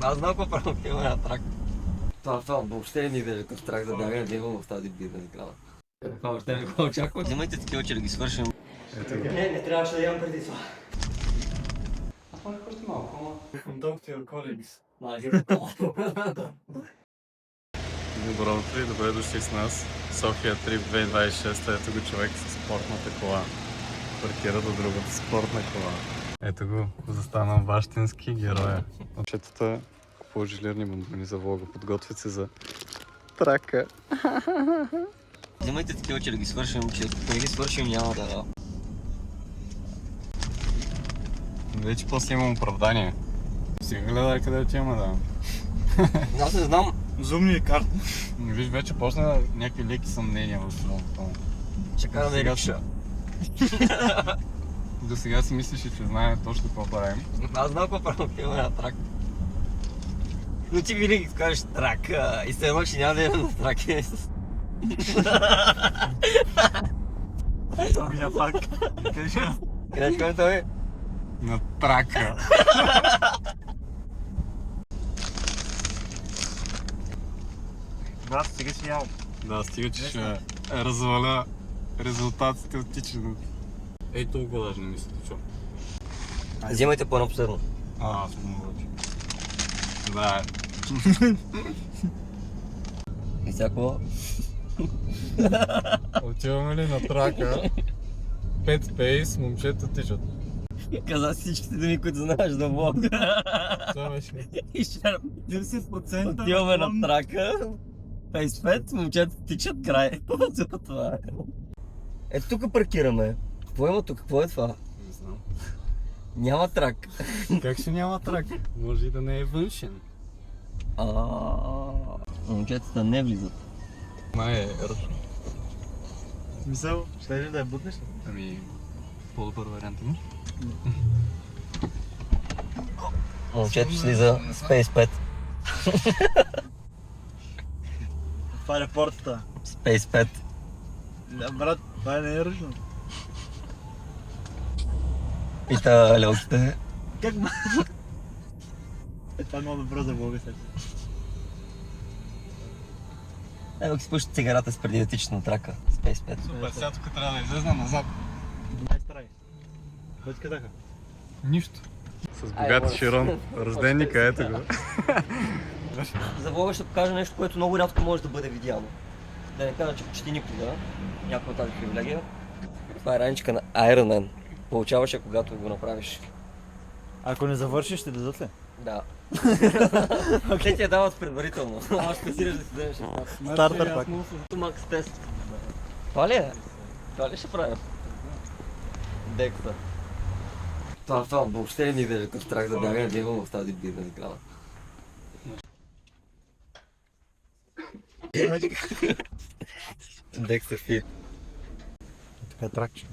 Аз знам какво правим, има на трак. Това въобще не ми изглежда като трак за бягане, да имам в тази бизнес града. Това въобще не го очаква. Взимайте такива, че да ги свършим. Не трябваше да имам преди това. Аз може просто малко, ама... Talk to your colleagues. Добро утро и добре дошли с нас. София Трип 2026. Ето го човек с спортната кола. Паркира до другата спортна кола. Ето го, застанал бащински героя. Момчетата купуват жилирни бомбони за влога. Подготвят се за трака. Взимайте такива, че да ги свършим, че ако не ги свършим няма да... Вече после имам оправдание. Сега гледай къде отиваме, да. Аз не знам. Зумни карта. Виж, вече почна някакви леки съмнения в това. Ще карам да рикша. До сега си мислиш, че знае точно какво правим. Аз знам какво правим, има на трак. Но ти винаги кажеш трак и се едно, че няма да имам на трак. Я пак. Къде ще това е? На трака. Да, стига си ял. Да, стига, че ще разваля резултатите от тичането. Ей, толкова даже не мисля, чу. Взимайте по едно последно. Аз много вече. Да. И всяко... Отиваме ли на трака? 5 пейс, момчета тичат. Каза всичките думи, които знаеш да влога. Това беше. И ще 10% отиваме на трака. Фейс 5, момчета тичат край. Това е. Ето тук паркираме. Какво има тук? Какво е това? Не знам. Няма трак. Как ще няма трак? Може и да не е външен. Момчетата не влизат. Май е ръчно. Мисъл, ще ли да я бутнеш? Ами, по-добър вариант имаш? Момчето слиза Space 5. Това е репортата. Space 5. Да, брат, това не е ръчно. Пита лелките. Как ма? Това е много добро за влога сега. Ето си пуща цигарата с преди да тичат на трака. Space 5. Супер, сега тук трябва да излезна назад. Най-старай. Бъдь кадаха. Нищо. С богати Широн. Рожденника, ето го. За влога ще покажа нещо, което много рядко може да бъде видяно. Да не кажа, че почти никога. Някой от тази привилегия. Това е раничка на Iron Man. Получаваш я, когато го направиш. Ако не завършиш, ще дадат ли? Да. Те ти я дават предварително. Аз ще сираш да си вземеш. Стартър пак. Макс тест. Това ли е? Това ли ще правим? Декса. Това въобще не ми изглежда като трак за бягане, да имам в тази бизнес града. Декса фит. Така е тракче.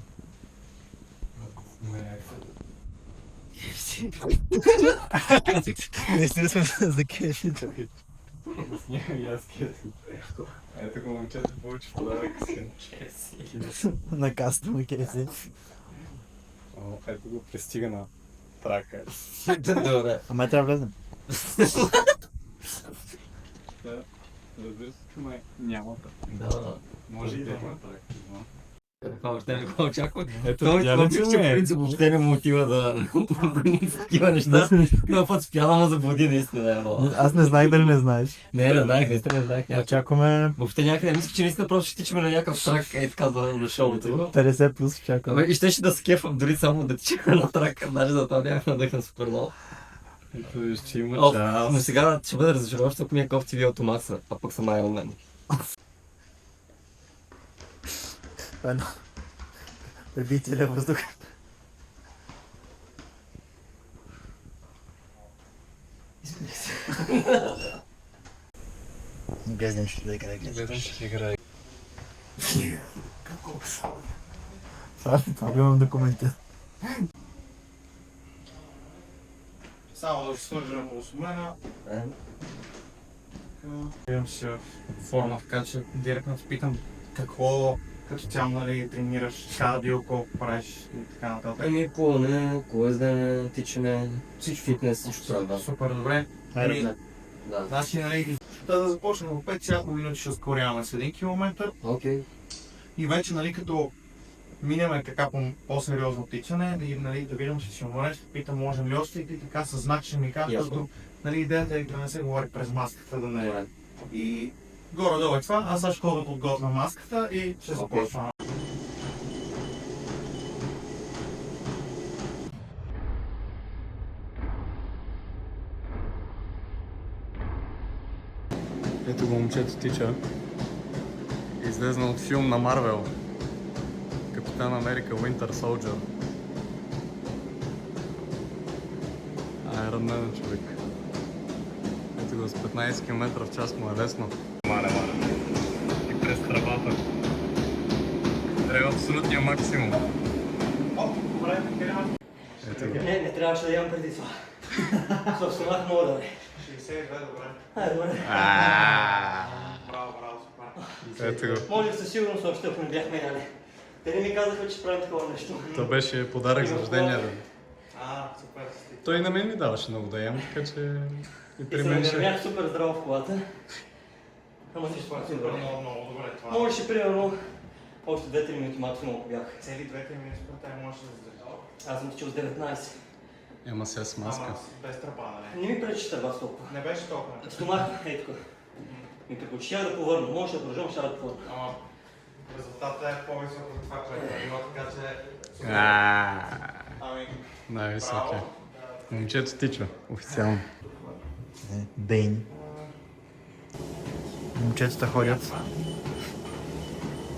Наистина сме за кефи. Ето го момчето получи подарък си. На каста му кефи. Ето го пристига на трака. Добре. Ама трябва да влезем. Разбира се, че май няма трак. Да. Може и да има трак. Това въобще не го очакват. Ето, Той я това не че чуме. в принцип въобще не му отива да такива неща. Но път спя да му заблуди наистина. Аз не знаех дали не знаеш. Не знаех, наистина не знаех. Очакваме Въобще някъде, мисля, че наистина просто ще тичаме на някакъв трак, така за шоуто. 50 плюс очакваме. И щеше да се кефам дори само да тичаме на трака, даже за това бях надъхан супер много. Ето виж, че има Но час. сега ще бъде разочароващо, ако ми е кофти ви Макса, а пък съм Iron Man. Едно. Преби целия въздух. Гледам ще да играе. Гледам, ще играе. Това имам да коментирам. Само да свържем осмена. Имам си в форма, така че директно те питам какво като цяло, нали, тренираш, кардио, колко правиш и така нататък. Ами плуване, колездене, тичане, всичко фитнес, всичко правя. Супер добре. Хайде. Да. Значи, нали, да започнем от 5, всяко минути ще ускоряваме с 1 км Окей. и вече, нали, като минеме така по-сериозно тичане, нали, да видим, че си уморен, ще питам, можем ли още и ти така със знак ще ми кажа, защото нали, идеята е да не се говори през маската, да не е. И горе-долу е това, аз сега ще ходя подготвя маската и ще започвам. Ето го момчето тича. Излезна от филм на Марвел. Капитан Америка Winter Soldier. Iron Man, човек. Ето го с 15 км в час му е лесно. Маля. И през тръбата. Трябва абсолютния максимум. Ето го. Не трябваше да имам преди това. Собственах мога да бе. 62, добре. Айде, добре. Браво, супер. Ето го. Може със сигурност още, ако не бяхме яли. Те не ми казаха, че правим такова нещо. То беше подарък за рождения ден. Супер. Той и на мен ми даваше много да ям, така че и при мен И се ще... бях супер здрав в колата. Ама нищо Супер, супер. много добре това. Можеше примерно още 2-3 минути максимум, ако бях. Цели 2-3 минути спорта можеш да задържава. Аз съм тичал с 19. Ама сега с маска. Ама без тръпа, нали? Не ми пречи търба с толкова. Не беше толкова. Стомах, ей тук. Ми приключи, щях да повърна. Може да продължам, щях да повърна. Ама резултатът е по-висок от това, което е било, така че... Ами, Най-високия. Момчето тича, официално. Ден. Момчетата ходят.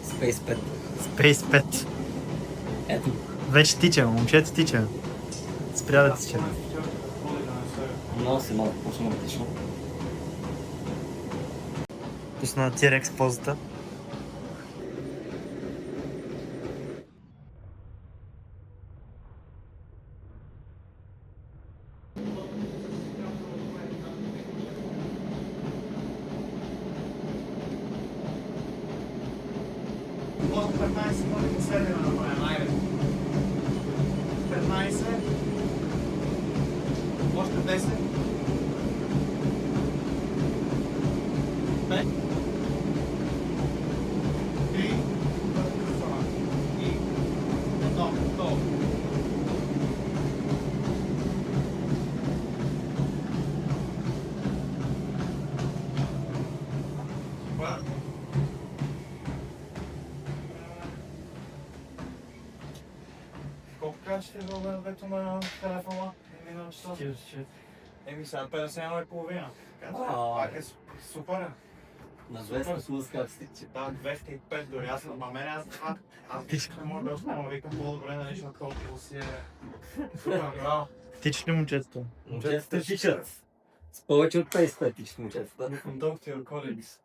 Space 5. Space 5. Ето. Вече тича, момчето тича. Спря да тича. Много си малко по-самотично. Пусна T-Rex позата. Още 15 минути последния да направим, айде. 15. Още 10. 5. 3. И... Готово. Колко качете във времето на телефона? Минало часов? 44. Еми сега 51,5. Пак е супер. На 200 слуз как си тича. Да, 205 дори. Аз на мен аз не мога да успявам, викам по-добре, нали, защото колко си е супер, браво. Тичат ли момчетата? Момчетата тичат. С повече от 55 тичат момчетата. Talk to your colleagues.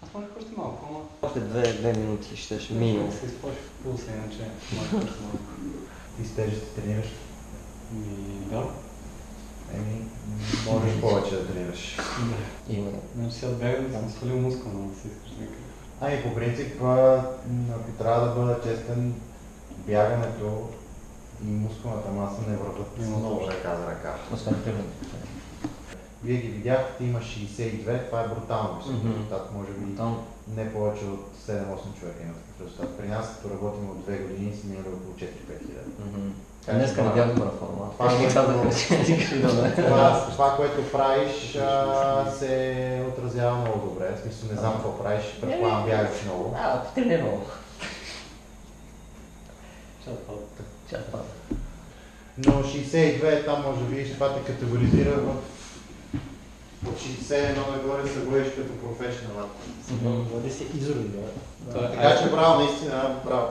Аз може още малко, ама... Още 2 минути ще минимум. Се изплаши в пулса, иначе малко. Ти с тежести тренираш? Да. Еми, можеш повече да тренираш. Именно. Но сега бягам, да съм свалил мускул, но се искаш някъде. Ами по принцип, ако трябва да бъда честен, бягането и мускулната маса не върват много ръка за ръка. Освен примерно. Вие ги видяхте, има 62, това е брутално висок Мгм. резултат, може би не повече от 7-8 човека има такъв резултат. При нас, като работим от 2 години, сме имали около 4-5 хиляди. Днеска не бях добра форма. Това, Не казах, това, което правиш, се отразява много добре. В смисъл, не знам какво правиш, предполагам бягаш много. Тренирал. Чат пада. Но 62 там може би ще това те категоризира в от 61 нагоре се гоеш като професионал. Води се изолира. Така че браво, наистина, браво.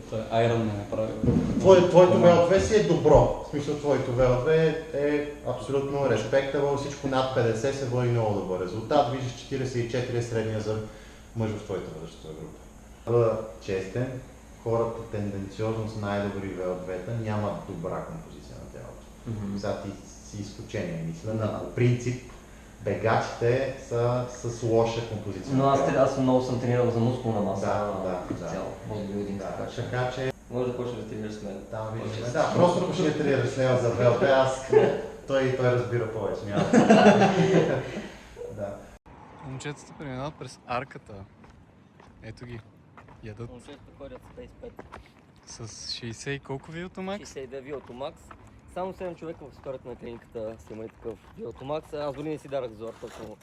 Той Iron Man е правил. Твоето VO2 си е добро. В смисъл, твоето VO2 е абсолютно респектабъл. Всичко над 50 се води много добър резултат. Виждаш 44 е средния за мъж в твоята възрастова група. Бъда честен, хората тенденциозно с най-добри VO2-та нямат добра композиция на тялото. Сега ти си изключение, мисля. Да. По принцип, бегачите са с лоша композиция. Но аз много съм тренирал за мускулна маса. Да. Цяло. Бодибилдинг, Така че може да почнеш да тренираш с мен. там виждаме. Да, просто ще тренираш с него за VO2. Аз Той разбира повече, няма. Да. Момчетата преминават през арката. Ето ги. Ядат Момчетата ходят с Space 5. с 60 и колко Вилтомакс? 62 Viotomax. Само 7 човека в историята на клиниката са имали такъв Viotomax. Аз дори не си дарах зор, точно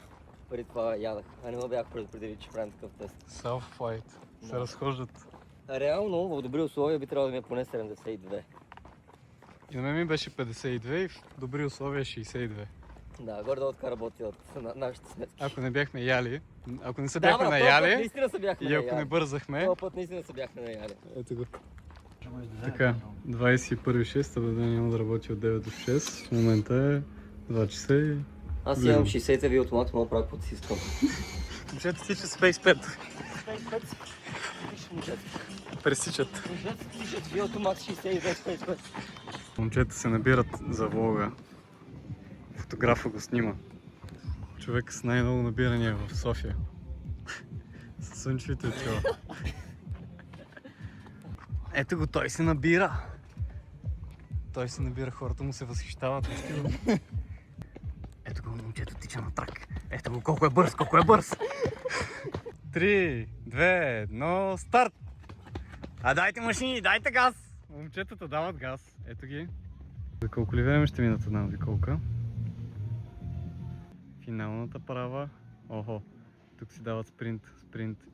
преди това ядах. А не ме бях предупредили, че правим такъв тест. Self-flight. Се разхождат. Реално, в добри условия би трябвало да ми е поне 72. И на мен ми беше 52 и в добри условия 62. Да, горе-долу така работят нашите сметки. Ако не бяхме яли, ако не се Да, бяхме брат, този път наяли наистина се бяхме и ако не наяли. бързахме, Този път наистина се бяхме наяли. ето го. Така, 21.06, да няма да работи от 9 до 6. В момента е 2 часа и... Аз имам 60 Viotomax, мога да правя каквото си искам. Момчета тичат Space 5. Момчета, Пресичат. тичат Viotomax 62 Space 5. Момчета се набират за влога. Фотографа го снима. Човек с най-много набирания в София. С слънчевите очила. Ето го, той се набира. Той се набира, хората му се възхищават. Ето го, момчето тича на трак. Ето го, колко е бърз, колко е бърз. 3, 2, 1, старт! А дайте машини, дайте газ! Момчетата дават газ. Ето ги. За колко ли време ще минат една обиколка? Финалната права. Охо, тук си дават спринт,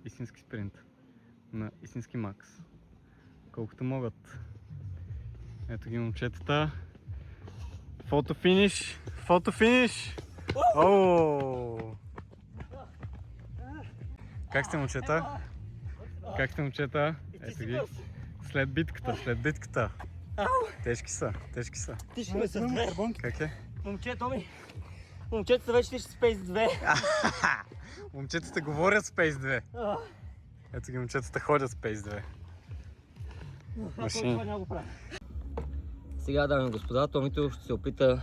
истински спринт. На истински макс. Колкото могат. Ето ги момчетата. Фотофиниш! Фотофиниш! Ооо! Как сте, момчета? Как сте, момчета? Ето ги. След битката. Тежки са. Тишаме с две. Как е? Момчетата вече тишат Space 2. Момчетата говорят Space 2. Ето ги, момчетата ходят Space 2. Машини. Сега, дами и господа, Томито ще се опита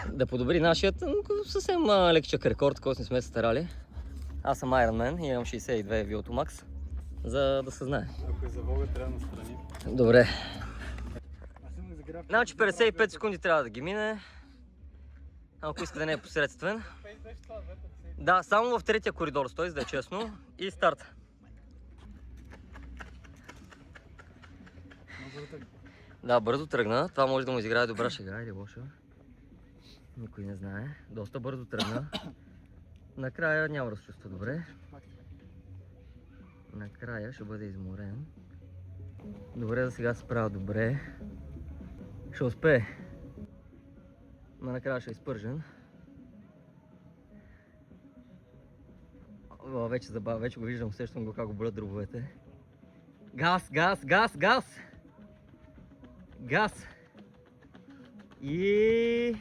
да подобри нашият съвсем лекчък рекорд, който не сме се старали. Аз съм Iron Man и имам 62 Viotomax, за да се знае. Ако е за Бога, трябва да настрани. Добре. Значи 55 секунди трябва да ги мине. Ако иска да не е посредствен. Да, само в третия коридор стой, за да е честно. И старт. Да, бързо тръгна. Това може да му изиграе добра шега или лоша. Никой не знае. Доста бързо тръгна. Накрая няма да се чувства добре. Накрая ще бъде изморен. Добре, за сега се справя добре. Ще успее. Но накрая ще е изпържен. Вече забавя, вече го виждам, усещам го как го болят дробовете. Газ! Газ! И...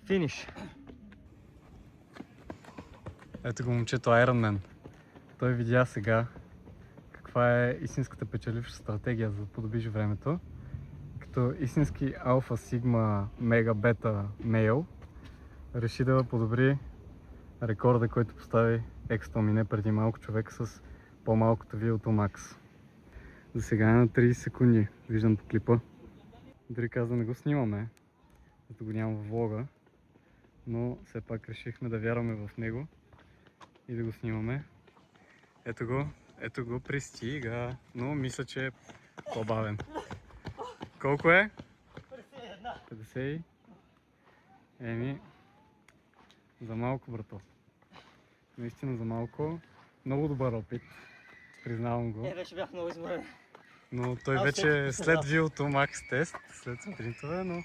финиш. Ето го момчето Iron Man. Той видя сега каква е истинската печеливша стратегия за да подобиш времето. Като истински алфа, сигма, мега, бета, мейл реши да подобри рекорда, който постави екс мине преди малко човек с по-малкото Viotomax. За сега е на 30 секунди, виждам по клипа. Дори каза да не го снимаме, защото го няма в влога, но все пак решихме да вярваме в него и да го снимаме. Ето го, пристига, но мисля, че е по-бавен. Колко е? 50. Еми, за малко, брато. Наистина за малко. Много добър опит. Признавам го. Вече бях много изморен. Но той вече е след Viotomax тест, след спринтове, но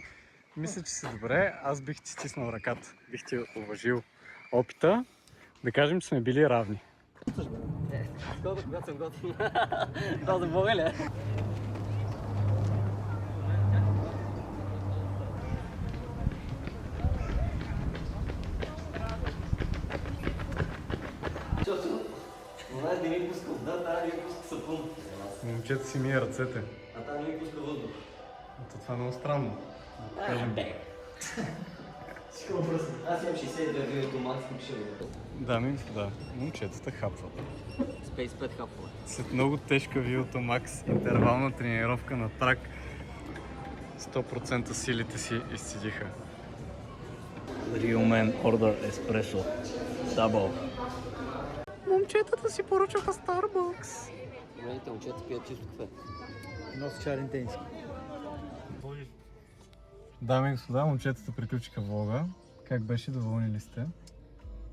мисля, че си добре. Аз бих ти стиснал ръката. Бих ти уважил опита. Да кажем, че сме били равни. Скоро, когато съм готов. Да, за Бога ли? Не ми пуска вода, тази не ми пуска сапун. Момчето си мие ръцете. А тази не ми пуска въздух. Това е много странно. Да кажем. Всичко пръсно. Аз имам 62 Viotomax, пише да го. Дами и господа, момчетата хапват. Space 5 хапват. След много тежка Viotomax интервална тренировка на трак 100% силите си изцедиха. Real man order espresso. Double. Момчетата си поръчаха Starbucks. Големите момчета пият чисто кафе. Нос чарентенски. Дами и господа, момчетата приключиха влога. Как беше, доволни ли сте?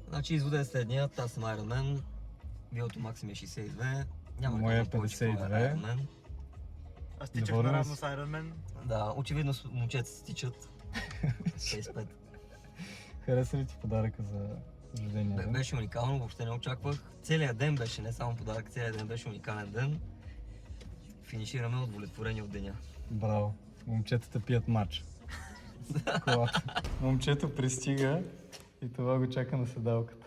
Значи изводът е следният, аз съм Ironman, биото максим е 62, няма да Моя кажа повече какво е 52. Ironman. Аз тичах тичах наравно наравно с Ironman. Да, очевидно момчета се тичат. 65. Хареса ли ти подаръка за рождения ден? Беше уникално, въобще не очаквах. Целият ден беше, не само подарък, целият ден беше уникален ден. Финишираме удовлетворени от деня. Браво. Момчетата пият матч. Колата. Момчето пристига и това го чака на седалката.